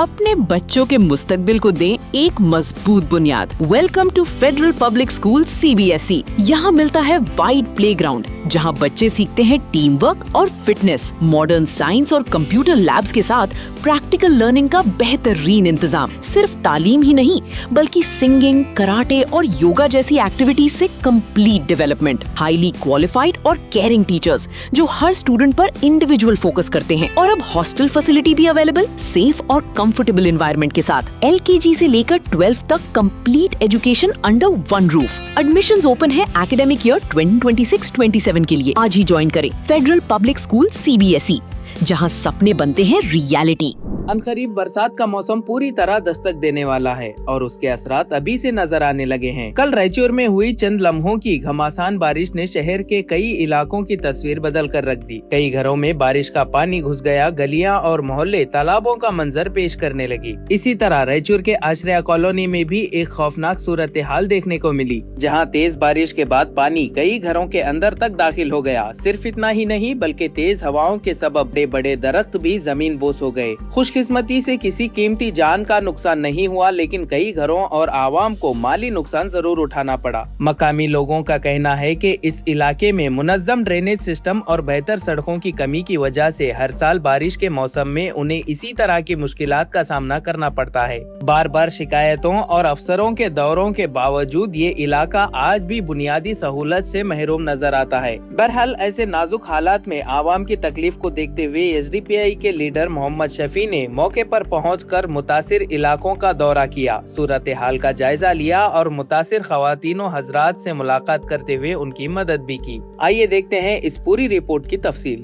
अपने बच्चों के मुस्तकबिल को दें एक मजबूत बुनियाद। Welcome to federal public school CBSE। यहाँ मिलता है वाइड प्लेग्राउंड जहाँ बच्चे सीखते हैं टीम वर्क और फिटनेस, मॉडर्न साइंस और कंप्यूटर लैब्स के साथ प्रैक्टिकल लर्निंग का बेहतरीन इंतजाम। सिर्फ तालीम ही नहीं बल्कि सिंगिंग, कराटे और योगा जैसी एक्टिविटीज से कंप्लीट डेवलपमेंट। हाईली क्वालिफाइड और केयरिंग टीचर्स जो हर स्टूडेंट पर इंडिविजुअल फोकस करते हैं। और अब हॉस्टल फैसिलिटी भी अवेलेबल, सेफ और कंफर्टेबल एनवायरनमेंट के साथ। LKG से लेकर 12th तक complete education under one roof. Admissions open है एकेडमिक ईयर 2026-27 के लिए। आज ही ज्वाइन करें फेडरल पब्लिक स्कूल CBSE, जहां सपने बनते हैं रियलिटी। अनकरीब बरसात का मौसम पूरी तरह दस्तक देने वाला है और उसके असरात अभी से नजर आने लगे हैं। कल रायचूर में हुई चंद लम्हों की घमासान बारिश ने शहर के कई इलाकों की तस्वीर बदल कर रख दी। कई घरों में बारिश का पानी घुस गया, गलियां और मोहल्ले तालाबों का मंजर पेश करने लगी। इसी तरह रायचूर के आश्रया कॉलोनी में भी एक खौफनाक सूरत हाल देखने को मिली, जहाँ तेज बारिश के बाद पानी कई घरों के अंदर तक दाखिल हो गया। सिर्फ इतना ही नहीं बल्कि तेज हवाओं के सबब बड़े बड़े दरख्त भी जमीन बोस हो गए। खुशकिस्मती से किसी कीमती जान का नुकसान नहीं हुआ, लेकिन कई घरों और आवाम को माली नुकसान जरूर उठाना पड़ा। मकामी लोगों का कहना है कि इस इलाके में मुनज्जम ड्रेनेज सिस्टम और बेहतर सड़कों की कमी की वजह से हर साल बारिश के मौसम में उन्हें इसी तरह की मुश्किलात का सामना करना पड़ता है। बार बार शिकायतों और अफसरों के दौरों के बावजूद ये इलाका आज भी बुनियादी सहूलत से महरूम नजर आता है। बहरहाल ऐसे नाजुक हालात में आवाम की तकलीफ को देखते हुए SDPI के लीडर मोहम्मद शफी ने मौके पर पहुंचकर मुतासिर इलाकों का दौरा किया, सूरत हाल का जायजा लिया और मुतासिर खवातीनों हजरात से मुलाकात करते हुए उनकी मदद भी की। आइए देखते हैं इस पूरी रिपोर्ट की तफसील।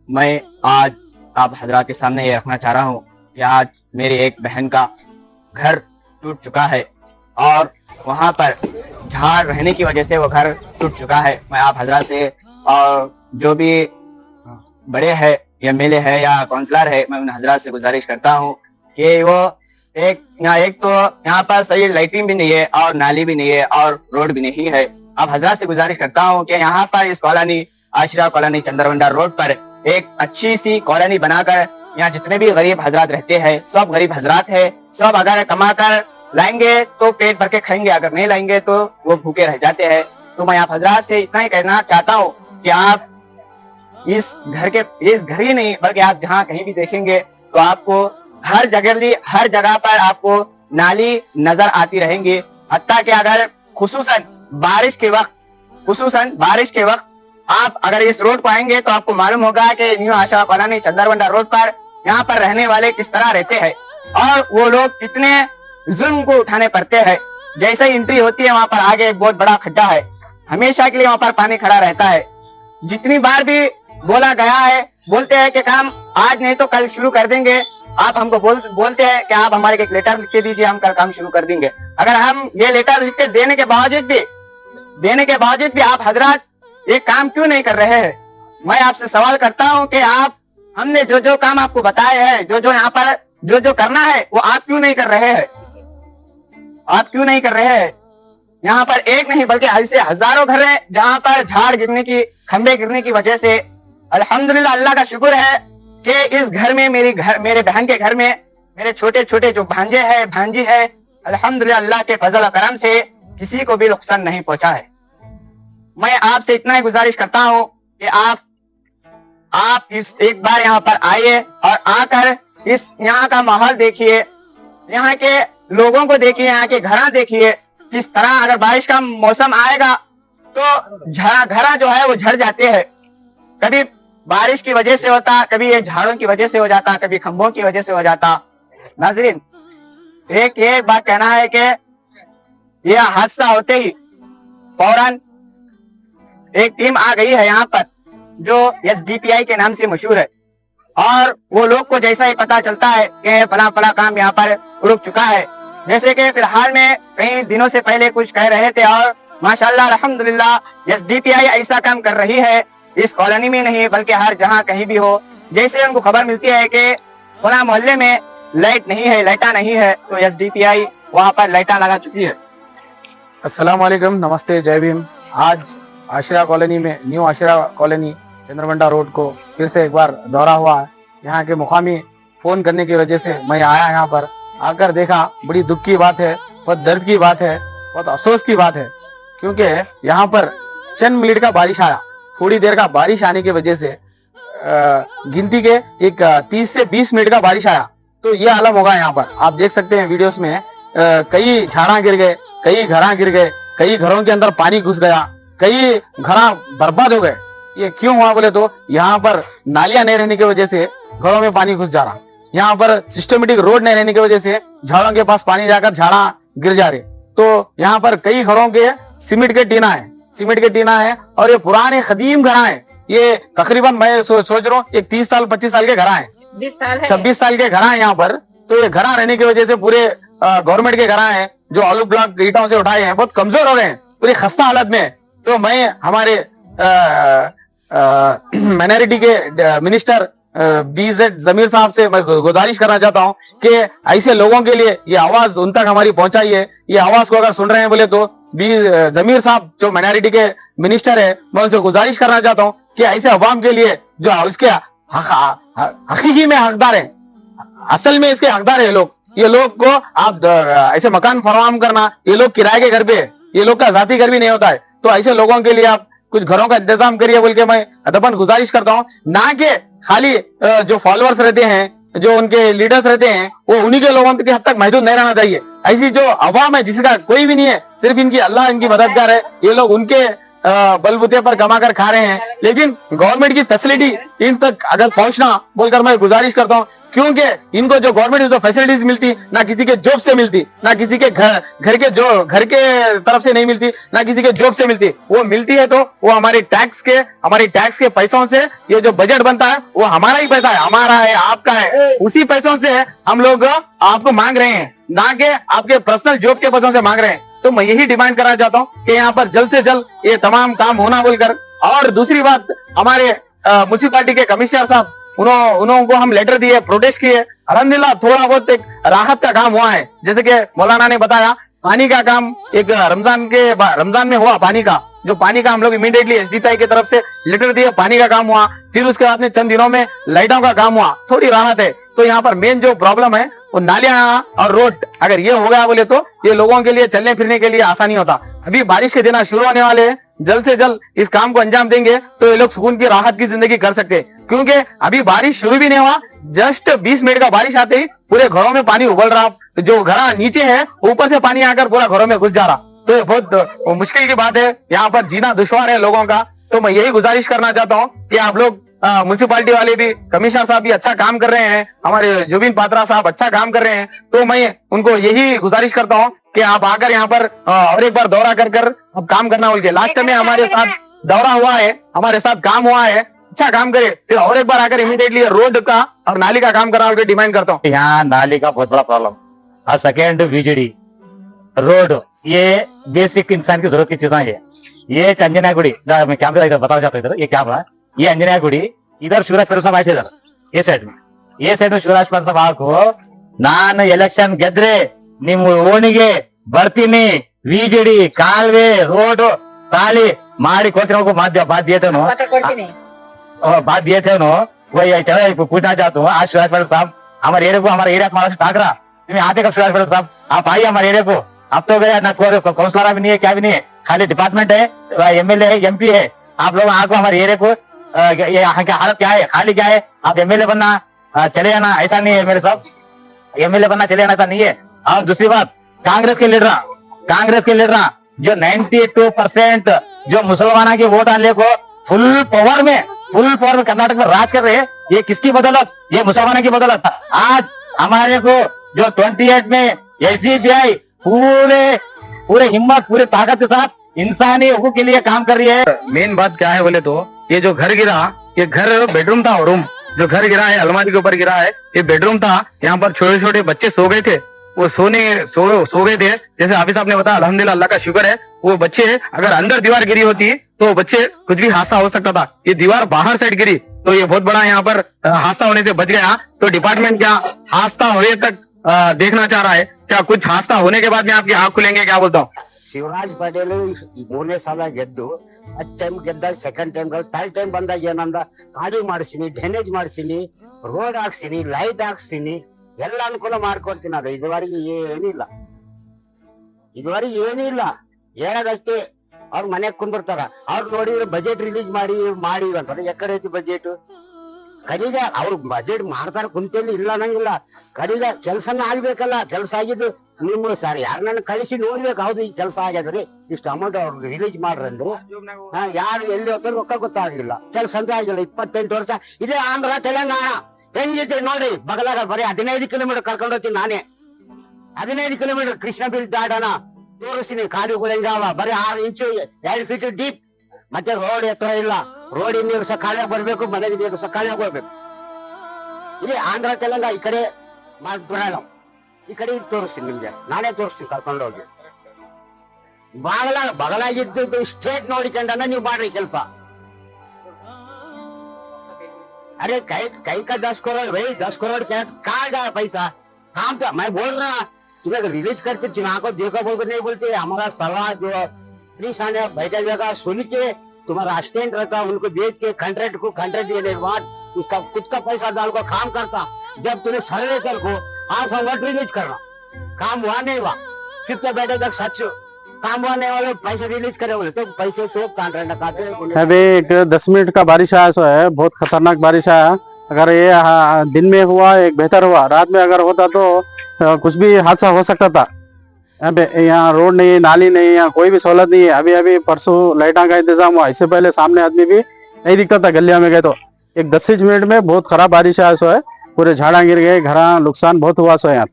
मैं आज आप हजरात के सामने ये रखना चाह रहा हूँ कि आज मेरी एक बहन का घर टूट चुका है और वहाँ पर झाड़ रहने की वजह से वो घर टूट चुका है। मैं आप हजरात से और जो भी बड़े हैं या MLA है या काउंसलर है, मैं उन हजरात से गुजारिश करता हूँ कि वो एक तो यहाँ पर सही लाइटिंग भी नहीं है और नाली भी नहीं है और रोड भी नहीं है। आप हजरात से गुजारिश करता हूँ कि यहाँ पर इस कॉलोनी आशिरा कॉलोनी चंद्रवंडा रोड पर एक अच्छी सी कॉलोनी बनाकर यहाँ जितने भी गरीब हजरात रहते हैं, सब गरीब हजरात है, सब अगर कमा कर लाएंगे तो पेट भर के खाएंगे, अगर नहीं लाएंगे तो वो भूखे रह जाते हैं। तो मैं आप हजरात से इतना ही कहना चाहता हूँ कि आप इस घर ही नहीं बल्कि आप जहाँ कहीं भी देखेंगे तो आपको हर जगह पर आपको नाली नजर आती रहेंगी। हत्ता कि अगर खुसूसन बारिश के वक्त आप अगर इस रोड पर आएंगे तो आपको मालूम होगा कि न्यू आशा कॉलोनी चंद्रवंडा रोड पर यहाँ पर रहने वाले किस तरह रहते हैं और वो लोग कितने जुल्म को उठाने पड़ते हैं। जैसे ही एंट्री होती है वहाँ पर आगे एक बहुत बड़ा खड्डा है, हमेशा के लिए वहाँ पर पानी खड़ा रहता है। जितनी बार भी बोला गया है, बोलते हैं कि काम आज नहीं तो कल शुरू कर देंगे। आप हमको बोलते हैं कि आप हमारे एक लेटर लिख के दीजिए, हम कल काम शुरू कर देंगे। अगर हम ये लेटर लिख के देने के बावजूद भी आप हजरात ये काम क्यों नहीं कर रहे हैं? मैं आपसे सवाल करता हूं कि हमने जो काम आपको बताए हैं, जो यहाँ पर जो करना है वो आप क्यों नहीं कर रहे हैं? यहाँ पर एक नहीं बल्कि ऐसे हजारों घर है जहाँ पर खंबे गिरने की वजह से अल्हम्दुलिल्लाह अल्लाह का शुक्र है कि इस घर में मेरे बहन के घर में मेरे छोटे छोटे जो भांजे है भांजी है, अल्हम्दुलिल्लाह अल्लाह के फजल और करम से किसी को भी नुकसान नहीं पहुंचा है। मैं आपसे इतना ही गुजारिश करता हूँ कि आप इस एक बार यहाँ पर आइए और आकर इस यहाँ का माहौल देखिए, यहाँ के लोगों को देखिए, यहाँ के घर देखिए किस तरह अगर बारिश का मौसम आएगा तो घरा जो है वो झड़ जाते हैं। कभी बारिश की वजह से होता, कभी ये झाड़ों की वजह से हो जाता, कभी खंभों की वजह से हो जाता। नाजरीन, एक बात कहना है कि यह हादसा होते ही फौरन एक टीम आ गई है यहाँ पर जो SDPI के नाम से मशहूर है और वो लोग को जैसा ही पता चलता है कि फला काम यहाँ पर रुक चुका है, जैसे कि फिलहाल में कई दिनों से पहले कुछ कह रहे थे और माशाल्लाह अल्हम्दुलिल्लाह SDPI ऐसा काम कर रही है इस कॉलोनी में नहीं बल्कि हर जहाँ कहीं भी हो, जैसे उनको खबर मिलती है कि फला मोहल्ले में लाइट नहीं है, लाइटा नहीं है, तो एसडीपीआई वहाँ पर लाइटा लगा चुकी है। अस्सलाम वालेकुम, नमस्ते, जय भीम। आज आशिरा कॉलोनी में, न्यू आशिरा कॉलोनी चंद्रमंडा रोड को फिर से एक बार दौरा हुआ है। यहाँ के मुकामी फोन करने की वजह से मैं आया, यहाँ पर आकर देखा। बड़ी दुख की बात है, बहुत दर्द की बात है, बहुत अफसोस की बात है, क्योंकि यहाँ पर चंद मिनट का बारिश आया। थोड़ी देर का बारिश आने की वजह से गिनती के एक 30 से 20 मिनट का बारिश आया तो ये आलम होगा। यहाँ पर आप देख सकते हैं वीडियोस में कई झाड़ा गिर गए, कई घरा गिर गए, कई घरों के अंदर पानी घुस गया, कई घरा बर्बाद हो गए। ये क्यों हुआ बोले तो यहाँ पर नालियां नहीं रहने की वजह से घरों में पानी घुस जा रहा। यहाँ पर सिस्टमेटिक रोड नहीं रहने की वजह से झाड़ों के पास पानी जाकर झाड़ा गिर जा रहे। तो यहाँ पर कई घरों के सीमेंट के टीना है और ये पुराने खदीम घर है। ये तकरीबन मैं सोच रहा हूँ एक 30 साल 25 साल के घर है, 26 साल के घर है यहाँ पर। तो ये घर रहने की वजह से पूरे गवर्नमेंट के घर है जो ऑलिव ब्लॉक ईंटों से उठाए हैं, बहुत कमजोर हो गए हैं, पूरी खस्ता हालत में। तो मैं हमारे माइनॉरिटी के मिनिस्टर BZ जमीर साहब से मैं गुजारिश करना चाहता हूं कि ऐसे लोगों के लिए ये आवाज उन तक हमारी पहुंचाई है। ये आवाज को अगर सुन रहे हैं बोले तो जमीर साहब जो माइनॉरिटी के मिनिस्टर है, मैं उनसे गुजारिश करना चाहता हूं कि ऐसे अवाम के लिए जो इसके हकीकी में हकदार है, असल में इसके हकदार है लोग, ये लोग को आप ऐसे मकान फराहम करना, ये लोग किराए के घर पे, ये लोग का जाती घर भी नहीं होता है, तो ऐसे लोगों के लिए आप कुछ घरों का इंतजाम करिए बोल के मैं अदबन गुजारिश करता हूँ। ना कि खाली जो फॉलोअर्स रहते हैं, जो उनके लीडर्स रहते हैं, वो उन्हीं के लोगों के हद तक महदूद नहीं रहना चाहिए। ऐसी जो अवाम है जिसका कोई भी नहीं है, सिर्फ इनकी अल्लाह इनकी मददगार है, ये लोग उनके बलबूते पर कमा कर खा रहे हैं। लेकिन गवर्नमेंट की फैसिलिटी इन तक अगर पहुंचना बोलकर मैं गुजारिश करता हूँ, क्योंकि इनको जो गवर्नमेंट जो फैसिलिटीज मिलती ना किसी के जॉब से मिलती, ना किसी के घर के तरफ से नहीं मिलती, ना किसी के जॉब से मिलती। वो मिलती है तो वो हमारे टैक्स के पैसों से ये जो बजट बनता है वो हमारा ही पैसा है, हमारा है, आपका है। उसी पैसों से हम लोग आपको मांग रहे हैं, ना कि आपके पर्सनल जॉब के पैसों से मांग रहे हैं। तो मैं यही डिमांड करना चाहता हूँ कि यहाँ पर जल्द से जल्द ये तमाम काम होना बोलकर। और दूसरी बात, हमारे म्युनिसिपालिटी के कमिश्नर साहब, उनको हम लेटर दिए, प्रोटेस्ट किए। अल्हम्दुलिल्लाह थोड़ा बहुत एक राहत का काम हुआ है। जैसे कि मौलाना ने बताया, पानी का काम एक रमजान में हुआ। पानी का हम लोग इमीडिएटली एसडीपीआई की तरफ से लेटर दिए, पानी का काम हुआ। फिर उसके बाद में चंद दिनों में लाइटों का काम हुआ, थोड़ी राहत है। तो यहाँ पर मेन जो प्रॉब्लम है वो नालियां और रोड, अगर ये हो गया बोले तो ये लोगों के लिए चलने फिरने के लिए आसानी होता। अभी बारिश के दिन शुरू होने वाले हैं, जल्द से जल्द इस काम को अंजाम देंगे तो ये लोग सुकून की राहत की जिंदगी कर सकते हैं। क्योंकि अभी बारिश शुरू भी नहीं हुआ, जस्ट 20 मिनट का बारिश आते ही पूरे घरों में पानी उबल रहा। जो घर नीचे है ऊपर से पानी आकर पूरा घरों में घुस जा रहा। तो ये बहुत मुश्किल की बात है, यहाँ पर जीना दुश्वार है लोगों का। तो मैं यही गुजारिश करना चाहता हूँ कि आप लोग म्युनिसिपालिटी वाले भी, कमिश्नर साहब भी अच्छा काम कर रहे हैं, हमारे जुबिन पात्रा साहब अच्छा काम कर रहे हैं। तो मैं उनको यही गुजारिश करता हूँ कि आप आकर यहाँ पर और एक बार दौरा कर अब काम करना बोल के। लास्ट में हमारे साथ दौरा हुआ है, हमारे साथ काम हुआ है, अच्छा काम करे, फिर और एक बार आकर इमीडिएटली रोड का और नाली का काम करा डिमांड करता हूँ। यहाँ नाली का बहुत बड़ा प्रॉब्लम और सेकेंड VGD रोड, ये बेसिक इंसान की जरूरत की चीजें है। ये अंजना गुड़ी, मैं कैमरा इधर बताना चाहता हूँ, ये कैमरा, ये अंजना गुड़ी, इधर शिवराज पेड़ साहब आए इधर ये साइड में शिवराज पेड़ साहब ಹಾಕು ನಾನು ಎಲೆಕ್ಷನ್ ಗೆದ್ರೆ ನಿಮ್ ಓಣಿಗೆ ಬರ್ತೀನಿ, VGD ಕಾಲುವೆ ರೋಡ್ ತಾಲಿ ಮಾಡಿ ಕೊಡ್ತೀನಿ, बात दिए थे वही चलो पूछना चाहता हूँ। आज शिवराज पेड़ साहब हमारे एरिया को, हमारे एरिया तुम्हारा टाक रहा, तुम्हें आते कब शिवराज पेड़ साहब? आप आइए हमारे एरिया को। अब तो गया ना, काउंसलर भी नहीं है, क्या भी नहीं है, खाली डिपार्टमेंट है, MLA है, MP है। आप लोग आको हमारे एरिया को, यहाँ की हालत क्या है, खाली क्या है, आप MLA बनना चले जाना ऐसा नहीं है मेरे साहब, MLA बनना चले जाना ऐसा नहीं है। और दूसरी बात, कांग्रेस के लीडर जो 92% जो मुसलमाना के वोट आने को फुल पावर में कर्नाटक में राज कर रहे हैं, ये किसकी बदौलत? ये मुसलमानों की बदौलत। आज हमारे को जो 28 में SDPI पूरे हिम्मत, पूरे ताकत के साथ इंसानी हकूक के लिए काम कर रही है। मेन बात क्या है बोले तो ये जो घर गिरा, ये घर बेडरूम था, रूम जो घर गिरा है अलमारी के ऊपर गिरा है, ये बेडरूम था। यहाँ पर छोटे छोटे बच्चे सो गए थे, वो सो गए थे। जैसे हाफिज साहब ने बताया, अल्हम्दुलिल्लाह अल्लाह का शुक्र है, वो बच्चे अगर अंदर दीवार गिरी होती तो बच्चे कुछ भी हादसा हो सकता था। ये दीवार बाहर साइड गिरी तो ये बहुत बड़ा यहाँ पर हादसा होने से बच गया। तो डिपार्टमेंट क्या हादसा होने तक देखना चाह रहा है? क्या कुछ हादसा होने के बाद में आपकी आंख खुलेंगे? क्या बोलता हूँ? ಶಿವರಾಜ್ ಪಟೇಲ್ ಮೂರನೇ ಸಲ ಗೆದ್ದು ಫಸ್ಟ್ ಟೈಮ್ ಗೆದ್ದಾಗ ಸೆಕೆಂಡ್ ಟೈಮ್ ಥರ್ಡ್ ಟೈಮ್ ಬಂದಾಗ ಏನಂದ, ಖಾಲಿ ಮಾಡಿಸ್ತೀನಿ, ಡ್ರೈನೇಜ್ ಮಾಡಿಸ್ತೀನಿ, ರೋಡ್ ಹಾಕ್ಸ್ತೀನಿ, ಲೈಟ್ ಹಾಕ್ಸ್ತೀನಿ, ಎಲ್ಲ ಅನುಕೂಲ ಮಾಡ್ಕೊಡ್ತೀನಿ. ಅದು ಇದುವರೆಗೆ ಏನಿಲ್ಲ, ಹೇಳೋದಷ್ಟೇ. ಅವ್ರ ಮನೆಗ್ ಕುಂದಿರ್ತಾರ, ಅವ್ರು ನೋಡಿದ್ರೆ ಬಜೆಟ್ ರಿಲೀಸ್ ಮಾಡಿ ಅಂತಾರೆ. ಎಕಡೆ ಐತಿ ಬಜೆಟ್? ಕರೀಗ ಅವ್ರು ಬಜೆಟ್ ಮಾಡ್ತಾರ ಕುಂತಲ್ಲಿ ಇಲ್ಲ ಅನ್ನಂಗಿಲ್ಲ. ಕರೀಗ ಕೆಲ್ಸನ ಆಗ್ಬೇಕಲ್ಲ. ಕೆಲಸ ಆಗಿದ್ದು ನಿಮ್ಮ ಸರ್ ಯಾರನ್ನ ಕಳಿಸಿ ನೋಡ್ಬೇಕು, ಹೌದು ಈ ಕೆಲಸ ಆಗ್ಯದ್ರಿ, ಇಷ್ಟು ಅಮೌಂಟ್ ಅವ್ರಿಗೆ ರಿಲೀಸ್ ಮಾಡ್ರಂದ್ರು. ಯಾರು ಎಲ್ಲಿ ಹೋಗ್ತಾರೆ ರೊಕ್ಕ ಗೊತ್ತಾಗಿಲ್ಲ, ಕೆಲಸ ಅಂತ ಆಗಿಲ್ಲ. 28 ವರ್ಷ ಇದೇ ಆಂಧ್ರ ತೆಲಂಗಾಣ ಹೆಂಗಿದ್ರೆ ನೋಡ್ರಿ, ಬಗಲಾಗ ಬರೀ 15 ಕಿಲೋಮೀಟರ್ ಕರ್ಕೊಂಡು ಹೋಗ್ತೀನಿ ನಾನೇ. 15 ಕಿಲೋಮೀಟರ್ ಕೃಷ್ಣ ಬೀಳ್ ದಾಡನ ತೋರಿಸ್ತೀನಿ. ಕಾಲುಗಳು ಹೆಂಗಾವ, ಬರೀ 6 ಇಂಚು 2 ಫೀಟ್ ಡೀಪ್. ಮತ್ತೆ ರೋಡ್ ಎತ್ತರ ಇಲ್ಲ. ರೋಡಿನ ನೀರು ಸಕಾಳೆ ಬರ್ಬೇಕು, ಮನೆಗೆ ನೀರು ಸಕಾಳೆ ಹೋಗ್ಬೇಕು. ಇದೇ ಆಂಧ್ರ ತೆಲಂಗಾಣ ಈ ಕಡೆ ಬರಲ್ಲ. ಈ ಕಡೆ ತೋರಿಸ್ತೀನಿ ನಿಮ್ಗೆ, ನಾನೇ ತೋರಿಸ್ತೀನಿ ಕರ್ಕೊಂಡು ಹೋಗಿ. ಬಗಲಾಗಿದ್ದು ಸ್ಟೇಟ್ ನೋಡಿಕೊಂಡ ನೀವು ಮಾಡ್ರಿ ಕೆಲಸ. अरे कई का 10 करोड़ भाई, 10 करोड़ क्या कहाँ गया पैसा? काम तो मैं बोल रहा, तुम्हें रिलीज करते चुनाव को देखो बोल नहीं बोलते. हमारा सलाह जो पुलिस आने बैठा जगह सुन के तुम्हारा असिस्टेंट रहता, उनको बेच के कंट्रैक्ट देने के बाद उसका खुद का पैसा डाल को काम करता. जब तुम्हें सर्वे कर को आप वर्ड रिलीज करना, काम हुआ नहीं हुआ, कितने बैठे तक सच काम हुआ नहीं वाले पैसे रिलीज करे बोले तो पैसे सब कॉन्ट्रैक्ट काटे. अभी एक 10 मिनट का बारिश आया सो है, बहुत खतरनाक बारिश आया. अगर ये दिन में हुआ एक बेहतर हुआ, रात में अगर होता तो कुछ भी हादसा हो सकता था. अब यहाँ रोड नहीं है, नाली नहीं है, यहाँ कोई भी सहूलत नहीं है. अभी परसों लाइटा का इंतजाम हुआ, इससे पहले सामने आदमी भी नहीं दिखता था. गलिया में गए तो एक 10 मिनट में बहुत खराब बारिश आया सो है. पूरे झाड़ा गिर गए, घर नुकसान बहुत हुआ सो है यहाँ.